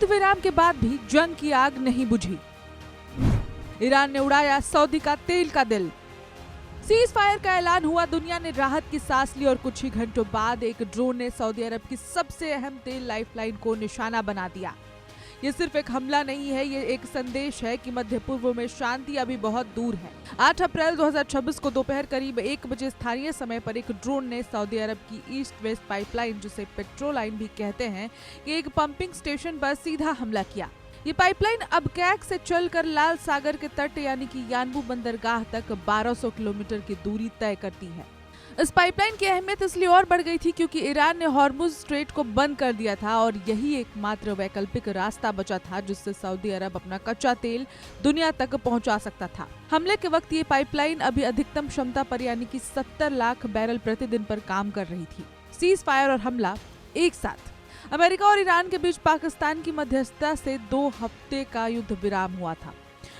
युद्ध विराम के बाद भी जंग की आग नहीं बुझी। ईरान ने उड़ाया सऊदी का तेल का दिल। सीज फायर का ऐलान हुआ, दुनिया ने राहत की सांस ली और कुछ ही घंटों बाद एक ड्रोन ने सऊदी अरब की सबसे अहम तेल लाइफलाइन को निशाना बना दिया। ये सिर्फ एक हमला नहीं है, ये एक संदेश है कि मध्य पूर्व में शांति अभी बहुत दूर है। 8 अप्रैल 2026 को दोपहर करीब 1 बजे स्थानीय समय पर एक ड्रोन ने सऊदी अरब की ईस्ट वेस्ट पाइपलाइन, जिसे पेट्रोलाइन भी कहते हैं, कि एक पंपिंग स्टेशन पर सीधा हमला किया। ये पाइपलाइन अबकैक से चलकर लाल सागर के तट यानी कि यानबू बंदरगाह तक 1200 किलोमीटर की दूरी तय करती है। इस पाइपलाइन की अहमियत इसलिए और बढ़ गई थी क्योंकि ईरान ने हॉर्मुज स्ट्रेट को बंद कर दिया था और यही एकमात्र वैकल्पिक रास्ता बचा था जिससे सऊदी अरब अपना कच्चा तेल दुनिया तक पहुंचा सकता था। हमले के वक्त ये पाइपलाइन अभी अधिकतम क्षमता पर यानी कि 70 लाख बैरल प्रतिदिन पर काम कर रही थी। सीज फायर और हमला एक साथ। अमेरिका और ईरान के बीच पाकिस्तान की मध्यस्थता से 2 हफ्ते का युद्ध विराम हुआ था।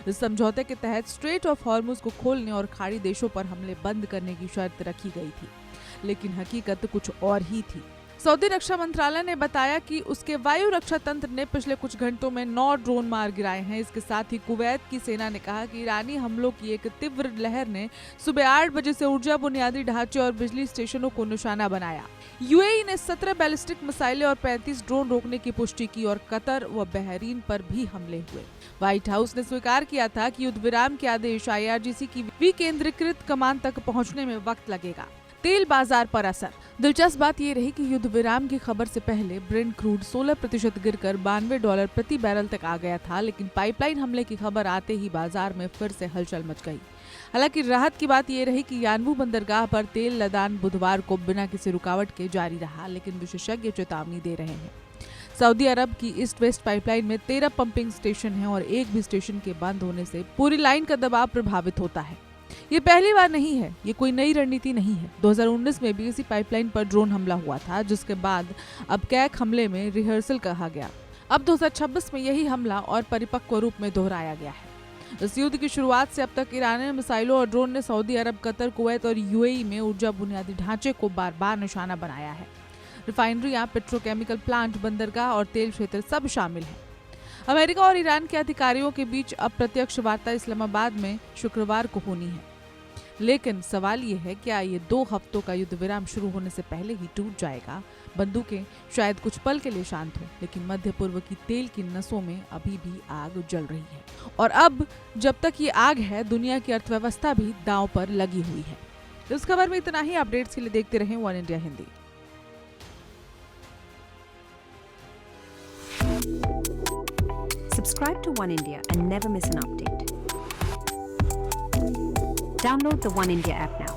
इस समझौते के तहत स्ट्रेट ऑफ हॉर्मुज को खोलने और खाड़ी देशों पर हमले बंद करने की शर्त रखी गई थी, लेकिन हकीकत कुछ और ही थी। सऊदी रक्षा मंत्रालय ने बताया कि उसके वायु रक्षा तंत्र ने पिछले कुछ घंटों में 9 ड्रोन मार गिराए हैं। इसके साथ ही कुवैत की सेना ने कहा कि ईरानी हमलों की एक तीव्र लहर ने सुबह 8 बजे से ऊर्जा बुनियादी ढांचे और बिजली स्टेशनों को निशाना बनाया। यूएई ने 17 बैलिस्टिक मिसाइलें और 35 ड्रोन रोकने की पुष्टि की और कतर व बहरीन पर भी हमले हुए। व्हाइट हाउस ने स्वीकार किया था कि युद्ध विराम के आदेश IRGC की विकेंद्रीकृत कमान तक पहुंचने में वक्त लगेगा। तेल बाजार पर असर। दिलचस्प बात यह रही कि युद्ध विराम की खबर से पहले ब्रेंट क्रूड 16% गिरकर $92 प्रति बैरल तक आ गया था, लेकिन पाइपलाइन हमले की खबर आते ही बाजार में फिर से हलचल मच गई। हालांकि राहत की बात यह रही कि यानबू बंदरगाह पर तेल लदान बुधवार को बिना किसी रुकावट के जारी रहा, लेकिन विशेषज्ञ चेतावनी दे रहे हैं। सऊदी अरब की ईस्ट वेस्ट पाइपलाइन में 13 पंपिंग स्टेशन हैं और एक भी स्टेशन के बंद होने से पूरी लाइन का दबाव प्रभावित होता है। ये पहली बार नहीं है, ये कोई नई रणनीति नहीं है। 2019 में भी इसी पाइपलाइन पर ड्रोन हमला हुआ था, जिसके बाद अबकैक हमले में रिहर्सल कहा गया। अब 2026 में यही हमला और परिपक्व रूप में दोहराया गया है। इस युद्ध की शुरुआत से अब तक ईरानी मिसाइलों और ड्रोन ने सऊदी अरब, कतर, कुवैत और यूएई में ऊर्जा बुनियादी ढांचे को बार बार निशाना बनाया है। रिफाइनरियां, पेट्रोकेमिकल प्लांट, बंदरगाह और तेल क्षेत्र सब शामिल हैं। अमेरिका और ईरान के अधिकारियों के बीच अप्रत्यक्ष वार्ता इस्लामाबाद में शुक्रवार को होनी है, लेकिन सवाल ये है, क्या ये 2 हफ्तों का युद्ध विराम शुरू होने से पहले ही टूट जाएगा? बंदूकें शायद कुछ पल के लिए शांत हो, लेकिन मध्य पूर्व की तेल की नसों में अभी भी आग जल रही है और अब जब तक ये आग है, दुनिया की अर्थव्यवस्था भी दांव पर लगी हुई है। इस खबर में इतना ही। अपडेट्स के लिए देखते रहें one India Hindi. Subscribe to One India and never miss an update. Download the One India app now.